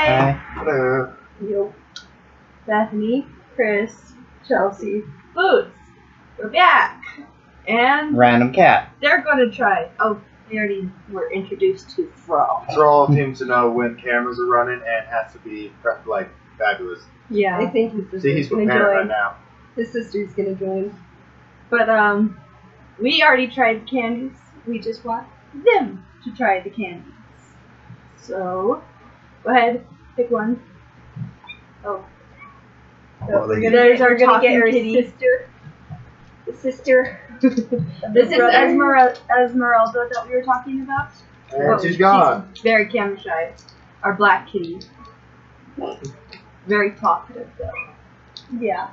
Hi. Hello. Yo. Bethany, Chris, Chelsea, Boots. We're back. And Random cat. they're going to try. Oh, they already were introduced to Thrall. Thrall seems to know when cameras are running and has to be like fabulous. Yeah. I think his sister's See, he's gonna preparing right join. now. His sister's gonna join. But, we already tried the candies. We just want them to try the candies. So, go ahead, pick one. Oh. Well, we're they- gonna There's get, our we're gonna get talking her kitty. sister. The sister. This is brother. Esmeralda that we were talking about. And she's gone. She's very camera shy. Our black kitty. Very talkative though. Yeah.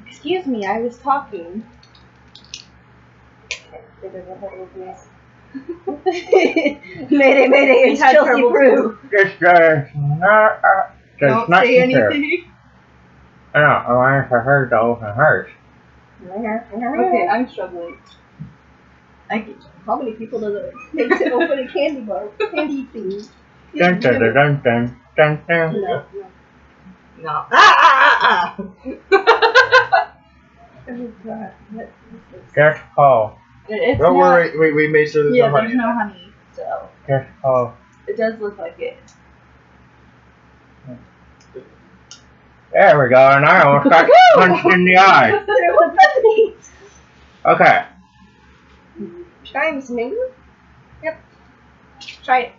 Excuse me, I was talking. Mayday, mayday, it's had Chelsea trouble Prue. Just Don't say anything. No, I heard those and hers. Okay, I'm struggling. How many people does it take to open a candy bar? Candy thing. Dun dun dun dun dun dun dun. No. No. Just call. It's Don't not, worry, we made sure there's yeah, no honey. there's no honey, so Just call. it does look like it. There we go, and I almost got punched in the eye. There was Bethany. Okay. Chimes, maybe? Try it.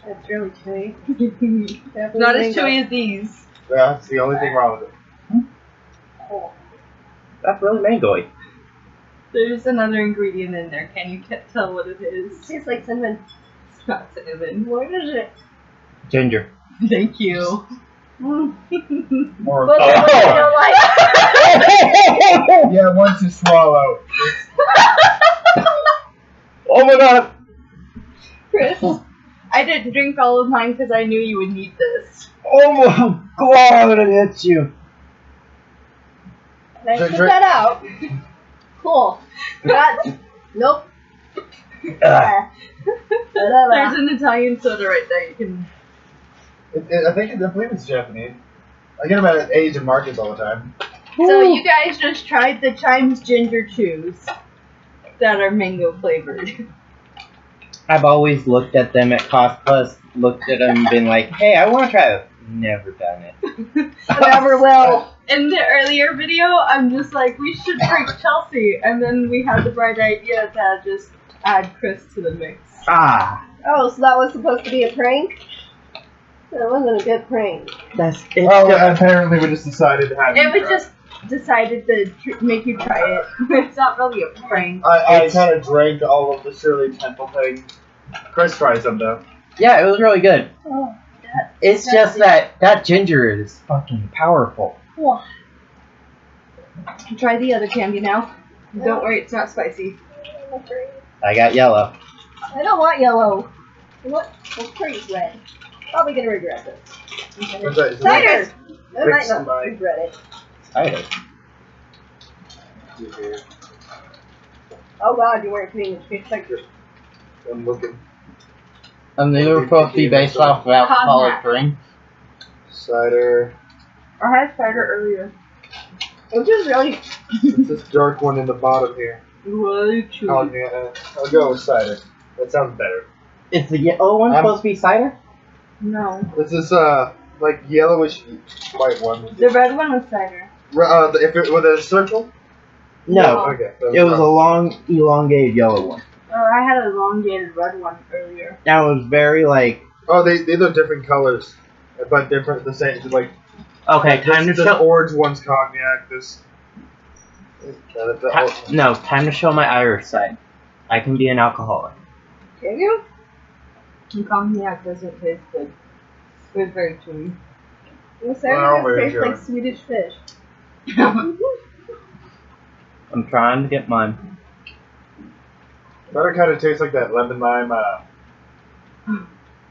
That's really chewy. Not as chewy as these. That's the only thing wrong with it. That's really mangoey. There's another ingredient in there. Can you tell what it is? Tastes like cinnamon. It's not cinnamon. What is it? Ginger. Thank you. Or But I don't like yeah, once you swallow. Oh my god! Chris, I didn't drink all of mine because I knew you would need this. Oh my god, it hits you. Can I put that out? Cool. That's nope. There's an Italian soda right there. You can. I believe it's Japanese. I get them at Asian markets all the time. So you guys just tried the Chimes Ginger Chews that are mango flavored. I've always looked at them at Cost Plus, looked at them and been like, hey, I want to try this. Never done it. Never will. In the earlier video, I'm just like, we should bring Chelsea, and then we had the bright idea to just add Chris to the mix. Ah, Oh, so that was supposed to be a prank? That wasn't a good prank. that's it. Well, apparently we just decided to have And we just decided to make you try it. It's not really a prank. I kind of drank all of the Shirley Temple thing. Chris tried some though. Yeah, it was really good. Oh, It's just that ginger is fucking powerful. Try the other candy now. Don't worry, it's not spicy. I got yellow. I don't want yellow. I want pretty red. Probably gonna regret this. Cider! I might Fix not my- regret it. Cider. Oh god, you weren't kidding. It tastes like I'm looking. And they were supposed to be based off of alcoholic drinks. Cider. I had cider earlier. which is really It's this dark one in the bottom here. Really chewy. Oh, yeah, I'll go with cider. That sounds better. Is the yellow one supposed to be cider? No. This is like yellowish white one. The red one was cider. If it with a circle. No. Okay. It was a long, elongated yellow one. Oh, I had an elongated red one earlier. That was very like. Oh, they look different colors, but different. The same. Like Okay, time to this show. orange one's cognac. This. No, time to show my Irish side. I can be an alcoholic. Can you? And cognac doesn't taste good. It's very chewy. The cider Well, just tastes sure. like Swedish fish. I'm trying to get mine. That kind of tastes like that lemon lime. It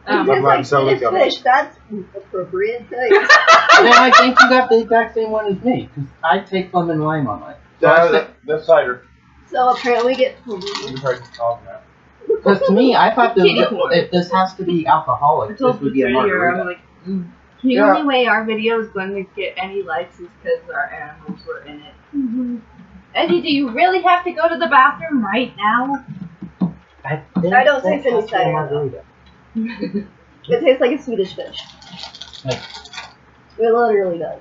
tastes Lime like soda Swedish gummy. fish. That's appropriate taste. Then I think you got the exact same one as me, because I take lemon lime on mine. That's cider. So apparently we get You tried cognac. Because to me, I thought Kitty corn. if this has to be I alcoholic, told this would be a earlier, I'm margarita. like, the only way our video is going to get any likes is because our animals were in it. Eddie, do you really have to go to the bathroom right now? I don't taste any cider. margarita. It tastes like a Swedish fish. Like- It literally does.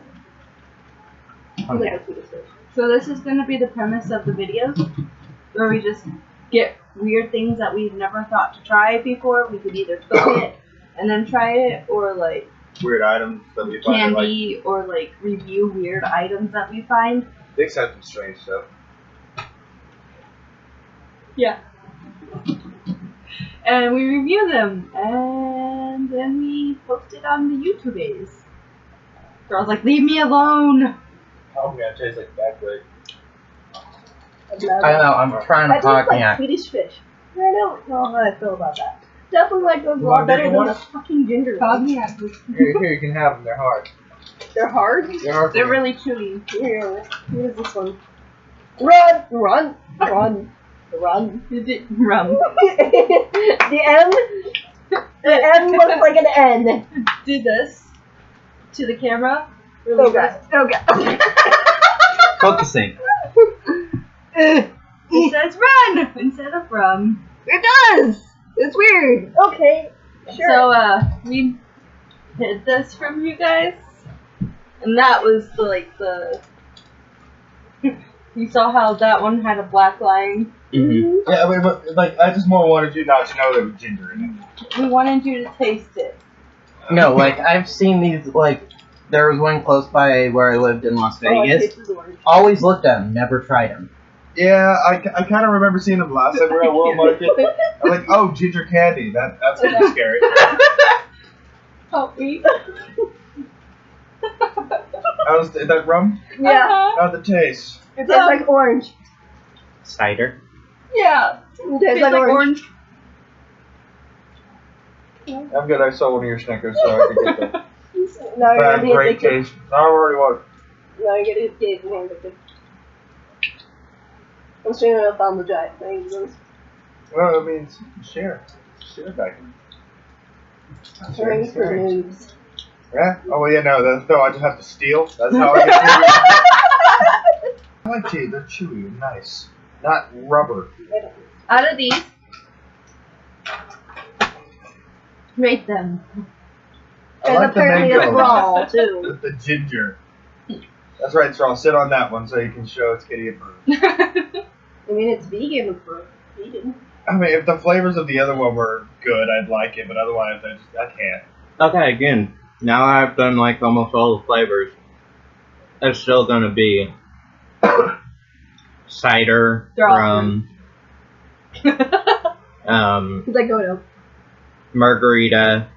It's like Okay. a Swedish fish. So this is going to be the premise of the videos, where we just get weird things that we've never thought to try before. We could either cook it and then try it, or like Weird items that we find. Like, candy, or like review weird items that we find. Dick's had some strange stuff. Yeah. And we review them, and then we post it on the YouTubes. So I was like, leave me alone! Oh my god, it tastes like bad bread. I don't know, I'm trying to That tastes talk like yeah. Swedish fish. I don't know how I feel about that. Definitely like those a You lot want better different than the ones? fucking ginger ones. Here, you can have them. They're hard. They're hard. They're hard. They're really chewy. Here, here's this one. Run! Run! Run! Run! Rum. The M looks like an N. Do this to the camera. Oh god. Oh god. Focusing. It says run instead of rum. It does! It's weird. Okay. Sure. So, we hid this from you guys. And that was the you saw how that one had a black line. Mm-hmm. Yeah, I mean, but, like, I just more wanted you not to know there was ginger in it. We wanted you to taste it. No, like, I've seen these, like, there was one close by where I lived in Las Vegas. Always looked at them, never tried them. Yeah, I kind of remember seeing them last time we were at World Market. I'm like, oh, ginger candy. That's gonna be scary. Help me. How's that rum? Yeah. How's the taste? It tastes like orange. Cider. Yeah. It tastes like orange. I'm good. I saw one of your Snickers, so I can get that. Now you're gonna be Great addicted. taste. I already was. Now you're gonna get addicted. I'm streaming up on the giant things. Well, it means share. Share back. Sharing for noobs. Yeah? Oh, yeah, no, I just have to steal. That's how I get food. I like tea. They're chewy and nice. Not rubber. Out of these, rate them. I And like the apparently mango. it's raw too. With the ginger. That's right, so I'll sit on that one so you can show it's kitty approved. I mean, it's vegan for vegan. I mean, if the flavors of the other one were good, I'd like it, but otherwise, I can't. Okay, again, now I've done, like, almost all the flavors. It's still gonna be cider, They're all rum, He's like, go to. margarita,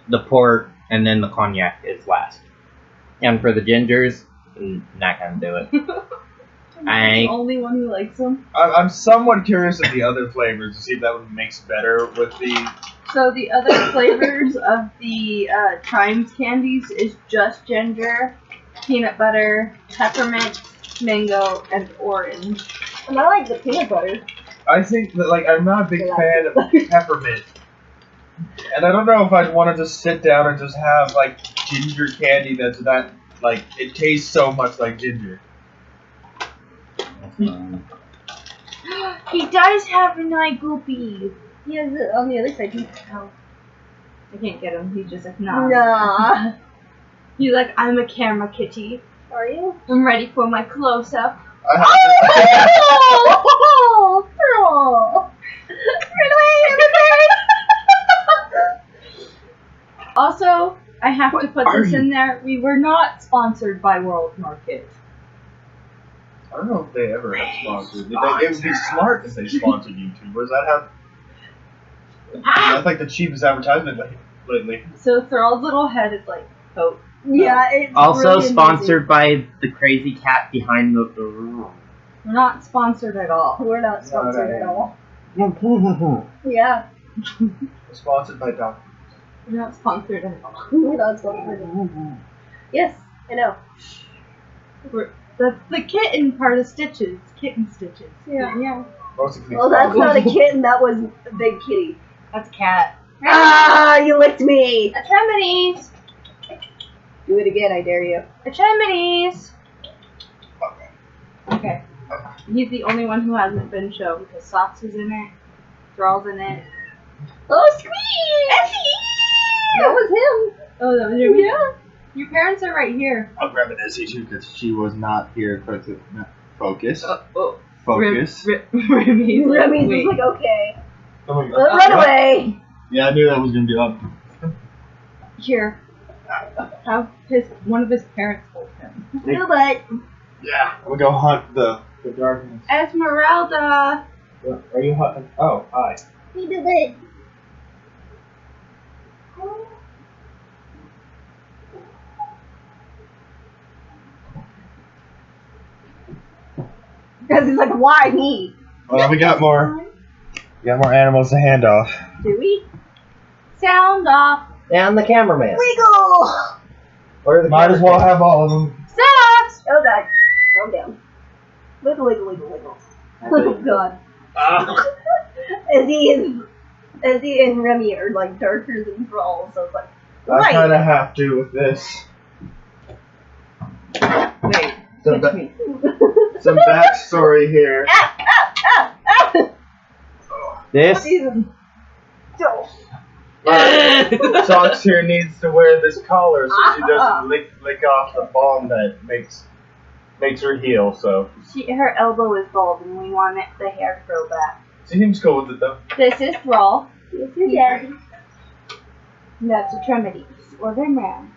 the port, and then the cognac is last. And for the gingers, not gonna do it. I'm the only one who likes them. I'm somewhat curious of the other flavors to see if that would mix better with the... So the other flavors of the Chimes candies is just ginger, peanut butter, peppermint, mango, and orange. And I like the peanut butter. I think that, like, I'm not a big fan of peppermint. And I don't know if I'd want to just sit down and just have, like, ginger candy that's not, like, it tastes so much like ginger. He does have an eye goopy. He has it on the other side. Oh. I can't get him. He's just like, nah. Nah. He's like, I'm a camera kitty. Are you? I'm ready for my close-up. I have to, Oh, girl. Run away, Also, I have to put are this you? in there. We were not sponsored by World Market. I don't know if they ever have sponsors. It would be smart if they sponsored YouTubers. I'd have... That's like the cheapest advertisement lately. So Thrall's little head is like, oh. Yeah, it's Also really sponsored by the crazy cat behind the room. We're not sponsored at all. amazing. We're not sponsored No. at all. Yeah, Sponsored by Dr. We're not sponsored at all. we're not sponsored at all. Yes, I know. That's the kitten part of Stitches. Kitten Stitches. Yeah. Most of these Well, that's problems- not a kitten. That was a big kitty. That's a cat. Ah, you licked me. Achemones! Do it again, I dare you. Achemones! Okay. He's the only one who hasn't been shown because Socks is in it. Thrall's in it. Oh, squeeze! That was him. Oh, that was your Your parents are right here. I'll grab an SE too because she was not here. Focus. Oh. Focus. Remy's like, Remy's wait. just like, okay. Oh my Run away. Yeah, I knew that was gonna be up. Here. Have one of his parents hold him. No, but Yeah. I'm gonna go hunt the darkness. Esmeralda! What, are you hunting? Oh, hi. he did it. Because he's like, why me? Well, we got more. We got more animals to hand off. Do we? Sound off! And the cameraman. Wiggle! Or the Might as well have all of them. Socks! Oh god. Calm down. Wiggle, wiggle, wiggle, wiggle. Oh god. Izzy and Remy are like darker than Brawl, so it's like, I kind of have to with this. Wait. Some, Touch me. some backstory here. This? Jesus. Don't. Socks here needs to wear this collar so she doesn't lick off the balm that makes her heal. So Her elbow is bald and we want the hair to grow back. she seems cool with it though. This is Thrall. This is daddy. And that's Atremides, or their man.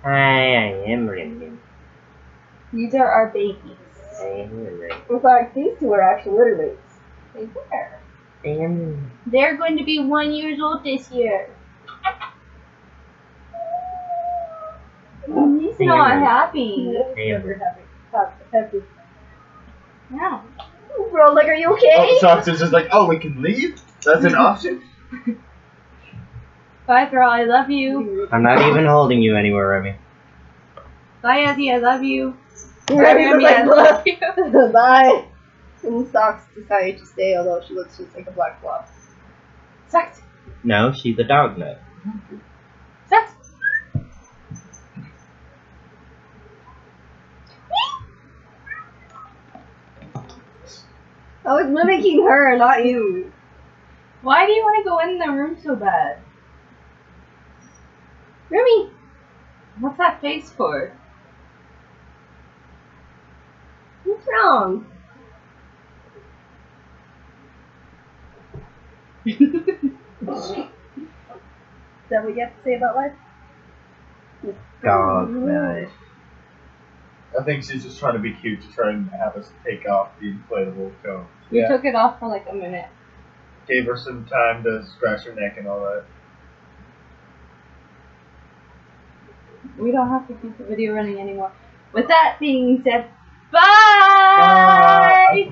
I am Remy. These are our babies. I am Remy. In fact, these two are actually litter mates. They were. I am. They're going to be 1 year old this year. He's not happy. Never happy. Yeah. Bro, like, are you Oh, okay? Socks is just like, oh, we can leave? That's an option? Bye, Thrall. I love you. I'm not even holding you anywhere, Remy. Bye, Ezzy. I love you. Remy's Remy, like, I love you. bye. And Socks decided to stay, although she looks just like a black blob. Sex. No, she's a dog nut. Sex. I was mimicking her, not you. Why do you want to go in the room so bad? Remy! What's that face for? What's wrong? Is that what you have to say about life? Dog nut. I think she's just trying to be cute to try and have us take off the inflatable cone. We took it off for like a minute. Gave her some time to scratch her neck and all that. We don't have to keep the video running anymore. With that being said, bye! Bye.